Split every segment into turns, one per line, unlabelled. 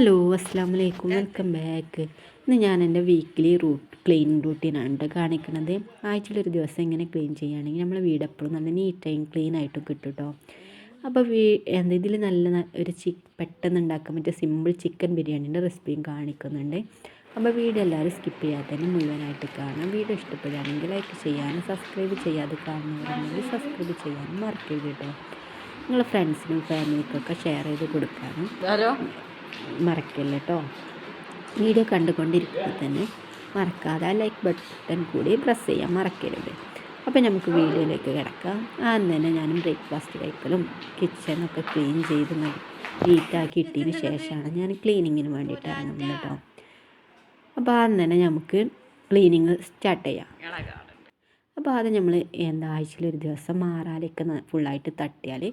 Hello അസ്സാം വലൈക്കും, welcome back. ഇന്ന് ഞാൻ എൻ്റെ വീക്കിലി ക്ലീനിങ് റൂട്ടീനാണ് കേട്ടോ കാണിക്കുന്നത്. ആഴ്ചയിലൊരു ദിവസം ഇങ്ങനെ ക്ലീൻ ചെയ്യുകയാണെങ്കിൽ നമ്മളെ വീട് എപ്പോഴും നല്ല നീറ്റായും ക്ലീൻ ആയിട്ടും കിട്ടും കേട്ടോ. അപ്പോൾ ഇതിൽ നല്ല ഒരു പെട്ടെന്ന് ഉണ്ടാക്കാൻ പറ്റിയ സിമ്പിൾ ചിക്കൻ ബിരിയാണീൻ്റെ റെസിപ്പിയും കാണിക്കുന്നുണ്ട്. അപ്പോൾ വീഡിയോ എല്ലാവരും സ്കിപ്പ് ചെയ്യാതെ തന്നെ മുഴുവനായിട്ട് കാണാം. വീഡിയോ ഇഷ്ടപ്പെടുകയാണെങ്കിൽ ലൈക്ക് ചെയ്യാനും സബ്സ്ക്രൈബ് ചെയ്യാതെ കാണുന്നവരുണ്ടെങ്കിൽ സബ്സ്ക്രൈബ് ചെയ്യാനും മറക്കരുത് കേട്ടോ. നിങ്ങളുടെ ഫ്രണ്ട്സിനും ഫാമിലിക്കൊക്കെ ഷെയർ ചെയ്ത് കൊടുക്കാനും മറക്കില്ല കേട്ടോ. വീഡിയോ കണ്ടുകൊണ്ടിരിക്കുമ്പോൾ തന്നെ മറക്കാതെ ആ ലൈക്ക് ബട്ടൺ കൂടി പ്രസ് ചെയ്യാൻ മറക്കരുത്. അപ്പോൾ നമുക്ക് വീഡിയോയിലേക്ക് കിടക്കാം. ആദ്യം തന്നെ ഞാനും ബ്രേക്ക്ഫാസ്റ്റ് കഴിക്കലും കിച്ചണൊക്കെ ക്ലീൻ ചെയ്ത് നീറ്റാക്കി ഇട്ടതിന് ശേഷമാണ് ഞാൻ ക്ലീനിങ്ങിന് വേണ്ടിയിട്ട് ഇറങ്ങുന്നത് കേട്ടോ. അപ്പോൾ ആദ്യം തന്നെ നമുക്ക് ക്ലീനിങ് സ്റ്റാർട്ട് ചെയ്യാം. അപ്പോൾ ആദ്യം നമ്മൾ ആഴ്ചയിലൊരു ദിവസം മാറാലൊക്കെ ഫുള്ളായിട്ട് തട്ടിയാൽ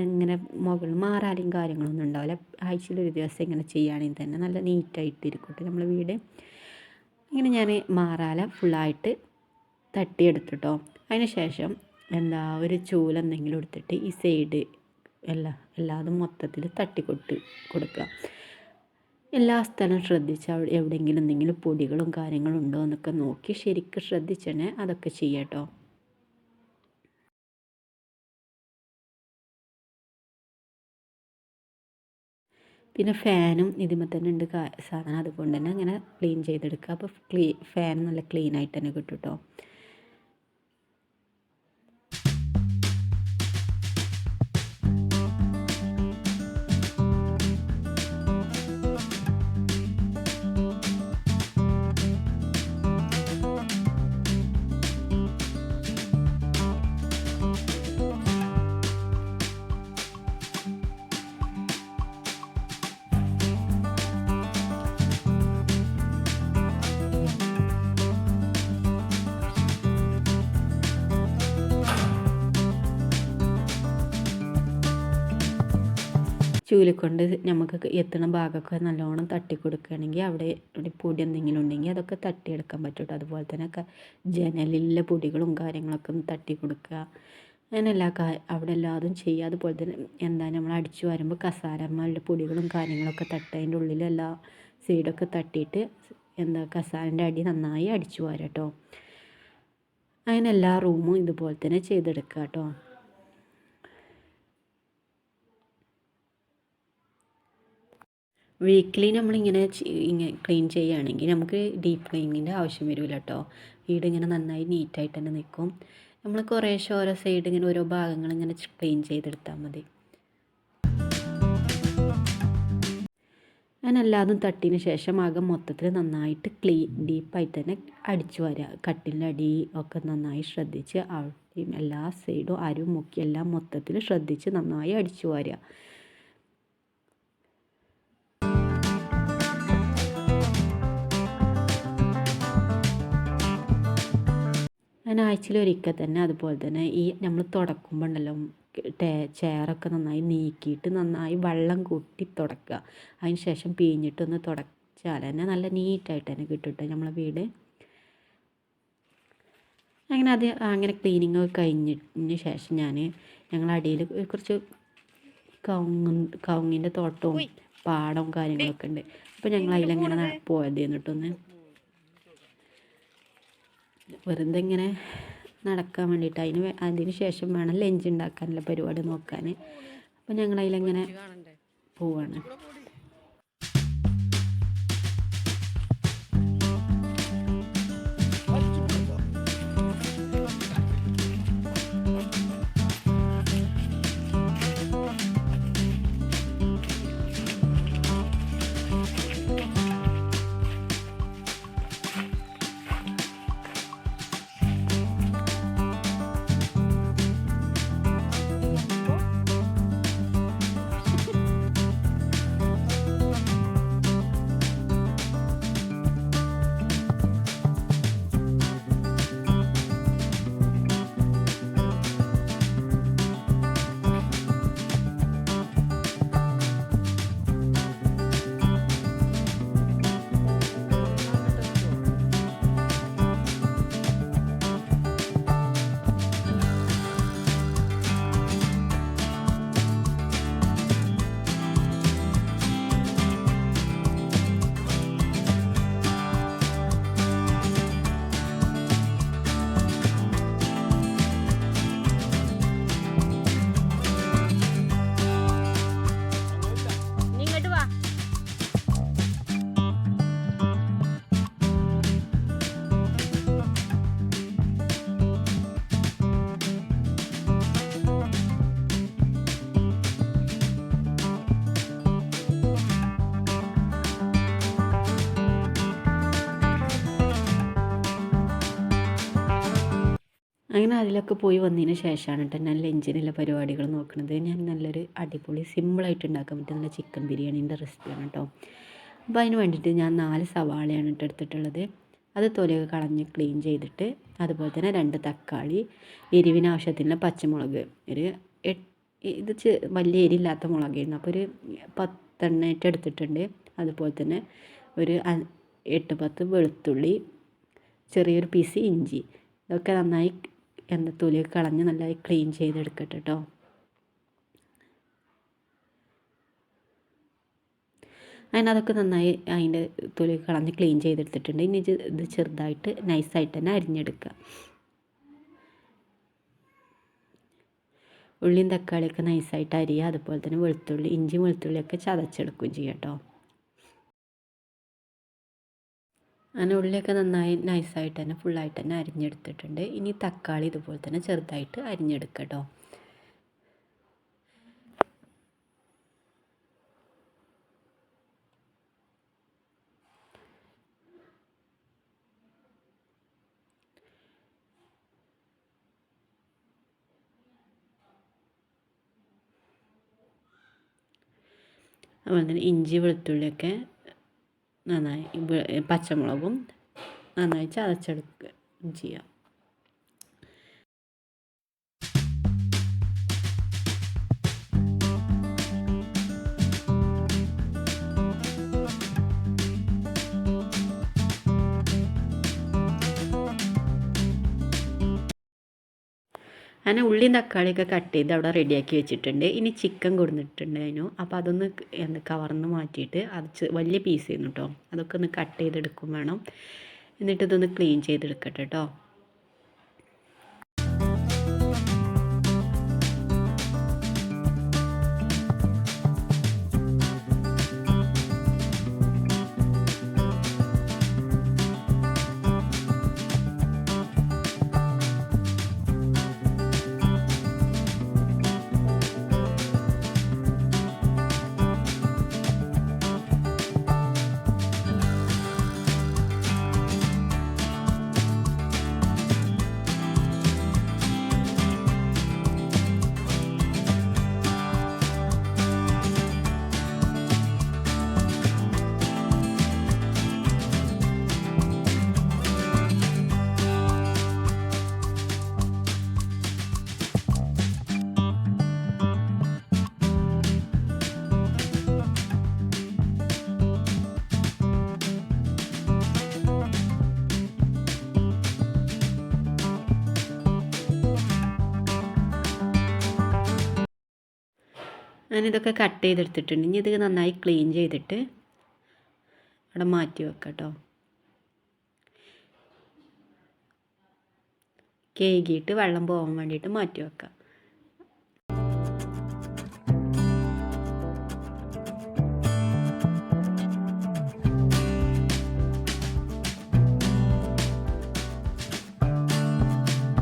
ഇങ്ങനെ മുകളിൽ മാറാലും കാര്യങ്ങളൊന്നും ഉണ്ടാവില്ല. ആഴ്ചയിലൊരു ദിവസം ഇങ്ങനെ ചെയ്യുകയാണെങ്കിൽ തന്നെ നല്ല നീറ്റായിട്ടിരിക്കട്ടെ നമ്മളെ വീട്. ഇങ്ങനെ ഞാൻ മാറാല ഫുള്ളായിട്ട് തട്ടിയെടുത്തിട്ടോ. അതിന് ശേഷം ഒരു ചൂല് എന്തെങ്കിലും എടുത്തിട്ട് ഈ സൈഡ് എല്ലാതും മൊത്തത്തിൽ കൊടുക്കുക. എല്ലാ സ്ഥലവും ശ്രദ്ധിച്ച് എവിടെയെങ്കിലും എന്തെങ്കിലും പൊടികളും കാര്യങ്ങളും ഉണ്ടോ എന്നൊക്കെ നോക്കി ശരിക്കും ശ്രദ്ധിച്ച് തന്നെ അതൊക്കെ ചെയ്യാട്ടോ. പിന്നെ ഫാനും ഇതിന്മേൽ തന്നെ ഉണ്ട് സാധനം, അതുകൊണ്ട് തന്നെ അങ്ങനെ ക്ലീൻ ചെയ്തെടുക്കുക. അപ്പോൾ ഫാൻ നല്ല ക്ലീൻ ആയിട്ട് തന്നെ കിട്ടും കേട്ടോ. ചൂലിക്കൊണ്ട് നമുക്ക് എത്തുന്ന ഭാഗമൊക്കെ നല്ലോണം തട്ടി കൊടുക്കുകയാണെങ്കിൽ അവിടെ പൊടി എന്തെങ്കിലും ഉണ്ടെങ്കിൽ അതൊക്കെ തട്ടിയെടുക്കാൻ പറ്റും. അതുപോലെ തന്നെ ജനലിലെ പൊടികളും കാര്യങ്ങളൊക്കെ ഒന്ന് തട്ടി കൊടുക്കുക. അങ്ങനെ അവിടെ എല്ലാതും ചെയ്യുക. അതുപോലെ തന്നെ നമ്മൾ അടിച്ചു വരുമ്പോൾ കസാരമ്മയുടെ പൊടികളും കാര്യങ്ങളൊക്കെ തട്ടുക. അതിൻ്റെ ഉള്ളിലെല്ലാ സൈഡൊക്കെ തട്ടിയിട്ട് കസാരൻ്റെ അടി നന്നായി അടിച്ചു വരാം കേട്ടോ. അങ്ങനെ എല്ലാ റൂമും ഇതുപോലെ തന്നെ ചെയ്തെടുക്കുക കേട്ടോ. വീക്കിലി നമ്മളിങ്ങനെ ക്ലീൻ ചെയ്യുകയാണെങ്കിൽ നമുക്ക് ഡീപ്പ് ക്ലീനിങ്ങിൻ്റെ ആവശ്യം വരില്ല കേട്ടോ. വീടിങ്ങനെ നന്നായി നീറ്റായിട്ട് തന്നെ നിൽക്കും. നമ്മൾ കുറേശ്ശെ ഓരോ സൈഡ് ഇങ്ങനെ ഓരോ ഭാഗങ്ങൾ ഇങ്ങനെ ക്ലീൻ ചെയ്തെടുത്താൽ മതി. ഞാൻ എല്ലാതും തട്ടിന് ശേഷം ആകെ മൊത്തത്തിൽ നന്നായിട്ട് ഡീപ്പായിട്ട് തന്നെ അടിച്ചു വരിക. കട്ടിലിൻ്റെ അടി ഒക്കെ നന്നായി ശ്രദ്ധിച്ച് അവിടെയും എല്ലാ സൈഡും അരും മുക്കി എല്ലാം മൊത്തത്തിൽ ശ്രദ്ധിച്ച് നന്നായി അടിച്ചു വരിക. ഞാൻ ആഴ്ചയിലൊരിക്കൽ തന്നെ അതുപോലെ തന്നെ നമ്മൾ തുടക്കുമ്പോൾ ഉണ്ടല്ലോ ചെയറൊക്കെ നന്നായി നീക്കിയിട്ട് നന്നായി വെള്ളം കൂട്ടി തുടക്കുക. അതിന് ശേഷം പിഴിഞ്ഞിട്ടൊന്ന് തുടച്ചാൽ തന്നെ നല്ല നീറ്റായിട്ട് തന്നെ കിട്ടും നമ്മളെ വീട്. അങ്ങനെ ക്ലീനിങ് ഒക്കെ കഴിഞ്ഞതിന് ശേഷം ഞങ്ങളടിയിൽ കുറച്ച് കവുങ്ങിൻ്റെ തോട്ടവും പാടവും കാര്യങ്ങളൊക്കെ ഉണ്ട്. അപ്പോൾ ഞങ്ങൾ അതിലെങ്ങനെ പോയത് എന്നിട്ടൊന്ന് വെറുതെ ഇങ്ങനെ നടക്കാൻ വേണ്ടിയിട്ട് അതിന് ശേഷം വേണം ലഞ്ച് ഉണ്ടാക്കാനുള്ള പരിപാടി നോക്കാൻ. അപ്പോൾ ഞങ്ങൾ അതിലെങ്ങനെ പോവാണ്. അങ്ങനെ അതിലൊക്കെ പോയി വന്നതിന് ശേഷമാണ് കേട്ടോ ഞാൻ ലഞ്ചിനുള്ള പരിപാടികൾ നോക്കുന്നത്. ഞാൻ നല്ലൊരു അടിപൊളി സിമ്പിളായിട്ട് ഉണ്ടാക്കാൻ പറ്റുന്ന നല്ല ചിക്കൻ ബിരിയാണീൻ്റെ റെസിപ്പിയാണ് കേട്ടോ. അപ്പോൾ അതിന് വേണ്ടിയിട്ട് ഞാൻ 4 സവാളയാണ് കേട്ടോ എടുത്തിട്ടുള്ളത്. അത് തൊലിയൊക്കെ കളഞ്ഞ് ക്ലീൻ ചെയ്തിട്ട്, അതുപോലെ തന്നെ 2 തക്കാളി, എരിവിന് ആവശ്യത്തിനുള്ള പച്ചമുളക്, ഒരു ഇത് വലിയ എരിയില്ലാത്ത മുളകായിരുന്നു, അപ്പോൾ ഒരു 10 എടുത്തിട്ടുണ്ട്. അതുപോലെ തന്നെ ഒരു 8-10 വെളുത്തുള്ളി, ചെറിയൊരു പീസ് ഇഞ്ചി, ഇതൊക്കെ നന്നായി തൊലിയൊക്കെ കളഞ്ഞ് നന്നായി ക്ലീൻ ചെയ്തെടുക്കട്ടെ കേട്ടോ. അങ്ങനെ അതൊക്കെ നന്നായി അതിൻ്റെ തൊലി കളഞ്ഞ് ക്ലീൻ ചെയ്തെടുത്തിട്ടുണ്ട്. ഇനി ഇത് ചെറുതായിട്ട് നൈസായിട്ട് തന്നെ അരിഞ്ഞെടുക്കുക. ഉള്ളിയും തക്കാളിയൊക്കെ നൈസായിട്ട് അരിയുക. അതുപോലെ തന്നെ ഇഞ്ചി വെളുത്തുള്ളിയൊക്കെ ചതച്ചെടുക്കുകയും ചെയ്യാം കേട്ടോ. അങ്ങനെ ഉള്ളിയൊക്കെ നന്നായി നൈസായിട്ട് തന്നെ ഫുള്ളായിട്ട് തന്നെ അരിഞ്ഞെടുത്തിട്ടുണ്ട്. ഇനി തക്കാളി ഇതുപോലെ തന്നെ ചെറുതായിട്ട് അരിഞ്ഞെടുക്കുക കേട്ടോ. അതുപോലെ തന്നെ ഇഞ്ചി വെളുത്തുള്ളിയൊക്കെ നന്നായി, പച്ചമുളകും നന്നായി ചതച്ചെടുക്കുകയും ചെയ്യാം. അങ്ങനെ ഉള്ളിയും തക്കാളിയൊക്കെ കട്ട് ചെയ്ത് അവിടെ റെഡിയാക്കി വെച്ചിട്ടുണ്ട്. ഇനി ചിക്കൻ കൊടുത്തിട്ടുണ്ടായിരുന്നു, അപ്പോൾ അതൊന്ന് കവർന്ന് മാറ്റിയിട്ട് അത് വലിയ പീസ് ചെയ്യുന്നു കേട്ടോ. അതൊക്കെ ഒന്ന് കട്ട് ചെയ്തെടുക്കും വേണം. എന്നിട്ട് ഇതൊന്ന് ക്ലീൻ ചെയ്തെടുക്കട്ടെ കേട്ടോ. ഞാനിതൊക്കെ കട്ട് ചെയ്തെടുത്തിട്ടുണ്ട്. ഇനി ഇത് നന്നായി ക്ലീൻ ചെയ്തിട്ട് അവിടെ മാറ്റി വെക്കാം കേട്ടോ. കഴുകിയിട്ട് വെള്ളം പോകാൻ വേണ്ടിയിട്ട് മാറ്റി വെക്കാം.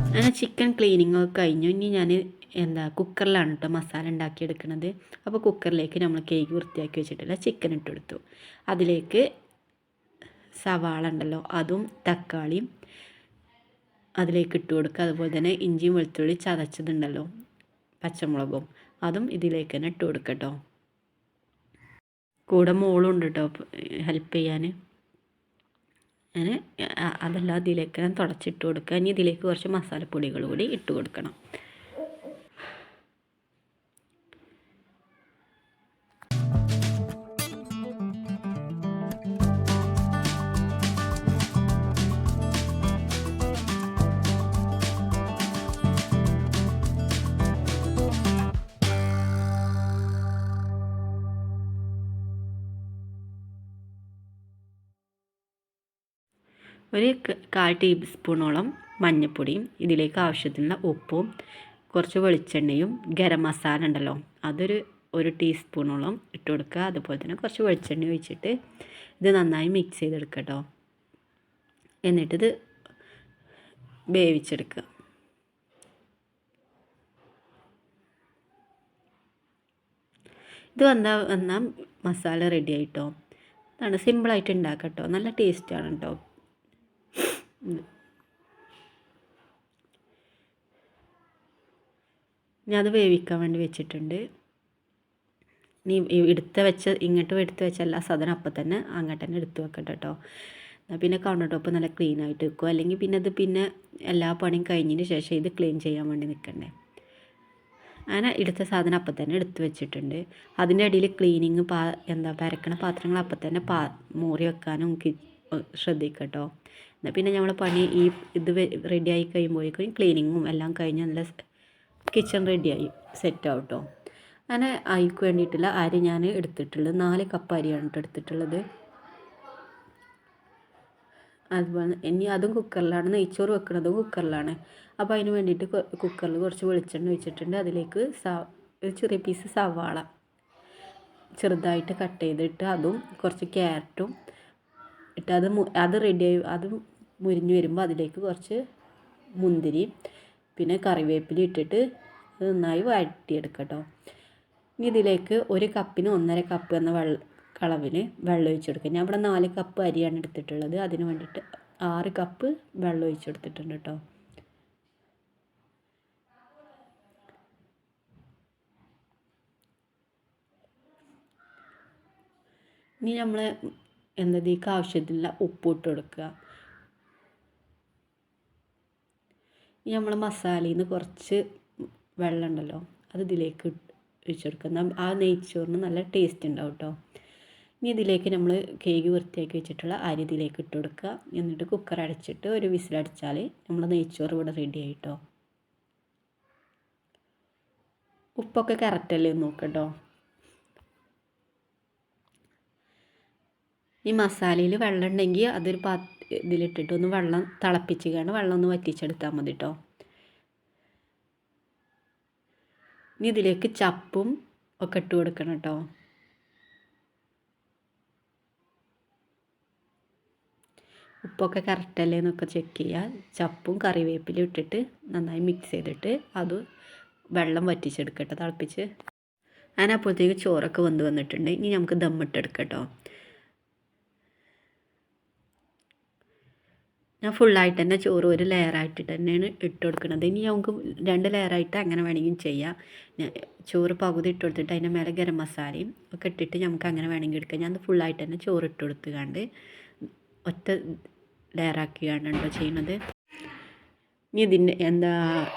അങ്ങനെ ചിക്കൻ ക്ലീനിങ് ഒക്കെ കഴിഞ്ഞു. ഇനി ഞാൻ കുക്കറിലാണ് കേട്ടോ മസാല ഉണ്ടാക്കിയെടുക്കുന്നത്. അപ്പോൾ കുക്കറിലേക്ക് നമ്മൾ കഴുകി വൃത്തിയാക്കി വെച്ചിട്ടുള്ള ചിക്കൻ ഇട്ട് കൊടുത്തു. അതിലേക്ക് സവാള ഉണ്ടല്ലോ അതും തക്കാളിയും അതിലേക്ക് ഇട്ട് കൊടുക്കുക. അതുപോലെ തന്നെ ഇഞ്ചിയും വെളുത്തുള്ളി ചതച്ചതുണ്ടല്ലോ, പച്ചമുളകും, അതും ഇതിലേക്ക് തന്നെ ഇട്ട് കൊടുക്കുക കേട്ടോ. കൂടെ മോളുണ്ട് കേട്ടോ ഹെൽപ്പ് ചെയ്യാൻ. അങ്ങനെ അതെല്ലാം ഇതിലേക്ക് ഞാൻ തുടച്ചിട്ട് കൊടുക്കുക. ഇനി ഇതിലേക്ക് കുറച്ച് മസാലപ്പൊടികൾ കൂടി ഇട്ട് കൊടുക്കണം. ഒരു 1/4 ടീസ്പൂണോളം മഞ്ഞൾപ്പൊടിയും, ഇതിലേക്ക് ആവശ്യത്തിനുള്ള ഉപ്പും, കുറച്ച് വെളിച്ചെണ്ണയും, ഗരം മസാല ഉണ്ടല്ലോ അതൊരു 1 ടീസ്പൂണോളം ഇട്ട് കൊടുക്കുക. അതുപോലെ തന്നെ കുറച്ച് വെളിച്ചെണ്ണ ഒഴിച്ചിട്ട് ഇത് നന്നായി മിക്സ് ചെയ്തെടുക്കുക കേട്ടോ. എന്നിട്ടിത് വേവിച്ചെടുക്കുക. ഇത് വന്നാൽ മസാല റെഡി ആയിട്ടോ. അതാണ് സിമ്പിളായിട്ട് ഉണ്ടാക്കുക കേട്ടോ. നല്ല ടേസ്റ്റാണ് കേട്ടോ. ഇനി അത് വേവിക്കാൻ വേണ്ടി വെച്ചിട്ടുണ്ട്. ഇനി ഇങ്ങോട്ട് എടുത്ത് വെച്ച എല്ലാ സാധനം അപ്പം തന്നെ അങ്ങോട്ട് തന്നെ എടുത്ത് വെക്കട്ടെ കേട്ടോ. പിന്നെ കൗണ്ടർ ടോപ്പ് നല്ല ക്ലീൻ ആയിട്ട് വെക്കും. അല്ലെങ്കിൽ പിന്നെ എല്ലാ പണിയും കഴിഞ്ഞതിന് ശേഷം ഇത് ക്ലീൻ ചെയ്യാൻ വേണ്ടി നിൽക്കണ്ടേ. അങ്ങനെ എടുത്ത സാധനം അപ്പം തന്നെ എടുത്ത് വെച്ചിട്ടുണ്ട്. അതിൻ്റെ ഇടയിൽ ക്ലീനിങ് പരക്കണ പാത്രങ്ങൾ അപ്പം തന്നെ മൂറി വെക്കാനും ശ്രദ്ധിക്കട്ടോ. എന്നാൽ പിന്നെ നമ്മൾ പണി ഇത് റെഡിയായി കഴിയുമ്പോഴേക്കും ക്ലീനിങ്ങും എല്ലാം കഴിഞ്ഞ് നല്ല കിച്ചൺ റെഡിയായി സെറ്റാവും കേട്ടോ. അങ്ങനെ അരിക്ക് വേണ്ടിയിട്ടുള്ള അരി ഞാൻ എടുത്തിട്ടുള്ളത് 4 കപ്പ് അരിയാണ് എടുത്തിട്ടുള്ളത്. അതുപോലെ ഇനി അതും കുക്കറിലാണ്, നെയ്ച്ചോറ് വെക്കുന്നതും കുക്കറിലാണ്. അപ്പോൾ അതിന് വേണ്ടിയിട്ട് കുക്കറിൽ കുറച്ച് വെളിച്ചെണ്ണ ഒഴിച്ചിട്ടുണ്ട്. അതിലേക്ക് ഒരു ചെറിയ പീസ് സവാള ചെറുതായിട്ട് കട്ട് ചെയ്തിട്ട് അതും കുറച്ച് ക്യാരറ്റും ഇട്ട് അത് റെഡിയായി അത് മുരിഞ്ഞ് വരുമ്പോൾ അതിലേക്ക് കുറച്ച് മുന്തിരി പിന്നെ കറിവേപ്പില ഇട്ടിട്ട് നന്നായി വഴറ്റിയെടുക്കട്ടോ. ഇനി ഇതിലേക്ക് 1 കപ്പിന് 1.5 കപ്പ് എന്ന അളവിൽ വെള്ളം ഒഴിച്ചെടുക്കുക. ഞാൻ ഇവിടെ 4 കപ്പ് അരിയാണ് എടുത്തിട്ടുള്ളത്. അതിന് വേണ്ടിയിട്ട് 6 കപ്പ് വെള്ളം ഒഴിച്ചെടുത്തിട്ടുണ്ട് കേട്ടോ. ഇനി നമ്മൾ ഇതിലേക്ക് ആവശ്യത്തിനുള്ള ഉപ്പ് ഇട്ട് കൊടുക്കുക. ഇനി നമ്മൾ മസാലയിൽ നിന്ന് കുറച്ച് വെള്ളം ഉണ്ടല്ലോ അത് ഇതിലേക്ക് ഒഴിച്ചെടുക്കുക. ആ നെയ്ച്ചോറിന് നല്ല ടേസ്റ്റ് ഉണ്ടാവും കേട്ടോ. ഇനി ഇതിലേക്ക് നമ്മൾ കേക്ക് വൃത്തിയാക്കി വെച്ചിട്ടുള്ള അരി ഇതിലേക്ക് ഇട്ട് കൊടുക്കുക. എന്നിട്ട് കുക്കർ അടച്ചിട്ട് ഒരു വിസിലടിച്ചാൽ നമ്മൾ നെയ്ച്ചോറ് ഇവിടെ റെഡി ആയിട്ടോ. ഉപ്പൊക്കെ കറക്റ്റല്ലേ നോക്കട്ടോ. ഈ മസാലയിൽ വെള്ളം ഉണ്ടെങ്കിൽ അതൊരു ഇതിലിട്ടിട്ട് ഒന്ന് വെള്ളം തിളപ്പിച്ച് വെള്ളം ഒന്ന് വറ്റിച്ചെടുത്താൽ മതി കേട്ടോ. ഇനി ഇതിലേക്ക് ചപ്പും ഒക്കെ ഇട്ട് കൊടുക്കണം കേട്ടോ. ഉപ്പൊക്കെ കറക്റ്റല്ലേ എന്നൊക്കെ ചെക്ക് ചെയ്യുക. ചപ്പും കറിവേപ്പിലും ഇട്ടിട്ട് നന്നായി മിക്സ് ചെയ്തിട്ട് അത് വെള്ളം വറ്റിച്ചെടുക്കട്ടെ തിളപ്പിച്ച്. അങ്ങനെ അപ്പോഴത്തേക്ക് ചോറൊക്കെ വന്നിട്ടുണ്ട്. ഇനി നമുക്ക് ദമ്മിട്ടെടുക്കട്ടോ. ഞാൻ ഫുള്ളായിട്ട് തന്നെ ചോറ് ഒരു ലെയറായിട്ട് തന്നെയാണ് ഇട്ട് കൊടുക്കുന്നത്. ഇനി നമുക്ക് 2 ലെയറായിട്ട് അങ്ങനെ വേണമെങ്കിൽ ചെയ്യാം. ചോറ് പകുതി ഇട്ട് കൊടുത്തിട്ട് അതിൻ്റെ മേലെ ഗരം മസാലയും ഒക്കെ ഇട്ടിട്ട് നമുക്ക് അങ്ങനെ വേണമെങ്കിൽ എടുക്കാം. ഞാൻ ഫുള്ളായിട്ട് തന്നെ ചോറ് ഇട്ട് കൊടുത്തുകൊണ്ട് ഒറ്റ ലെയറാക്കിയാണല്ലോ ചെയ്യുന്നത്. ഇനി ഇതിൻ്റെ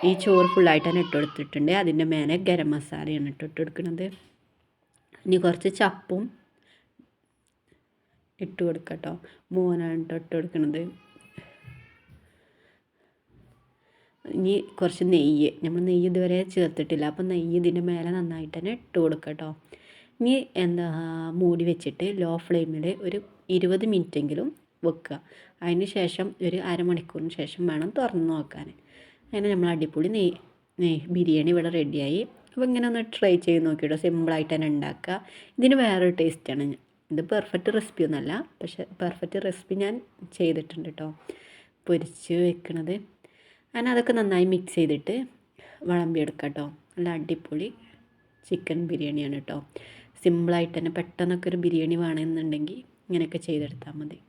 ഈ ചോറ് ഫുള്ളായിട്ട് തന്നെ ഇട്ട് കൊടുത്തിട്ടുണ്ട്. അതിൻ്റെ മേലെ ഗരം മസാലയാണ് ഇട്ട് കൊടുക്കുന്നത്. ഇനി കുറച്ച് ചപ്പും ഇട്ട് കൊടുക്കട്ടോ. മോനാണ് ഇട്ട് കൊടുക്കുന്നത്. ഇനി കുറച്ച് നെയ്യ്, നമ്മൾ നെയ്യ് ഇതുവരെ ചേർത്തിട്ടില്ല. അപ്പം നെയ്യ് ഇതിൻ്റെ മേലെ നന്നായിട്ട് തന്നെ ഇട്ട് കൊടുക്കട്ടോ. ഇനി മൂടി വെച്ചിട്ട് ലോ ഫ്ലെയിമിൽ ഒരു 20 മിനിറ്റെങ്കിലും വെക്കുക. അതിന് ശേഷം ഒരു അരമണിക്കൂറിന് ശേഷം വേണം തുറന്ന് നോക്കാൻ. അങ്ങനെ നമ്മൾ അടിപൊളി ബിരിയാണി ഇവിടെ റെഡിയായി. അപ്പോൾ ഇങ്ങനെ ഒന്ന് ട്രൈ ചെയ്ത് നോക്കിയിട്ടോ. സിമ്പിളായിട്ട് തന്നെ ഉണ്ടാക്കുക. ഇതിന് വേറൊരു ടേസ്റ്റാണ്. ഇത് പെർഫെക്റ്റ് റെസിപ്പി ഒന്നുമല്ല, പക്ഷേ പെർഫെക്റ്റ് റെസിപ്പി ഞാൻ ചെയ്തിട്ടുണ്ട് കേട്ടോ. പൊരിച്ച് വെക്കണത് അങ്ങനെ അതൊക്കെ നന്നായി മിക്സ് ചെയ്തിട്ട് വിളമ്പിയെടുക്കാം കേട്ടോ. നല്ല അടിപൊളി ചിക്കൻ ബിരിയാണിയാണ് കേട്ടോ. സിമ്പിളായിട്ട് തന്നെ പെട്ടെന്നൊക്കെ ഒരു ബിരിയാണി വേണമെന്നുണ്ടെങ്കിൽ ഇങ്ങനെയൊക്കെ ചെയ്തെടുത്താൽ മതി.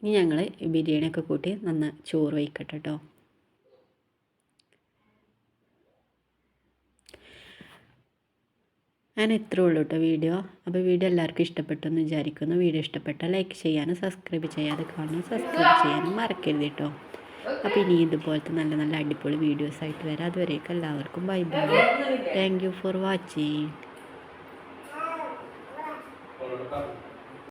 ഇനി ഞങ്ങൾ ബിരിയാണിയൊക്കെ കൂട്ടി ചോറ് വയ്ക്കട്ടെ കേട്ടോ. ഞാൻ ഇത്രേ ഉള്ളൂ കേട്ടോ വീഡിയോ. അപ്പോൾ വീഡിയോ എല്ലാവർക്കും ഇഷ്ടപ്പെട്ടെന്ന് വിചാരിക്കുന്നു. വീഡിയോ ഇഷ്ടപ്പെട്ടാൽ ലൈക്ക് ചെയ്യാനും സബ്സ്ക്രൈബ് ചെയ്യാതെ കാണുന്നു സബ്സ്ക്രൈബ് ചെയ്യാനും മറക്കരുത് കേട്ടോ. അപ്പോൾ ഇനി ഇതുപോലത്തെ നല്ല നല്ല അടിപൊളി വീഡിയോസായിട്ട് വരാം. അതുവരേക്കും എല്ലാവർക്കും bye bye. Thank you for watching.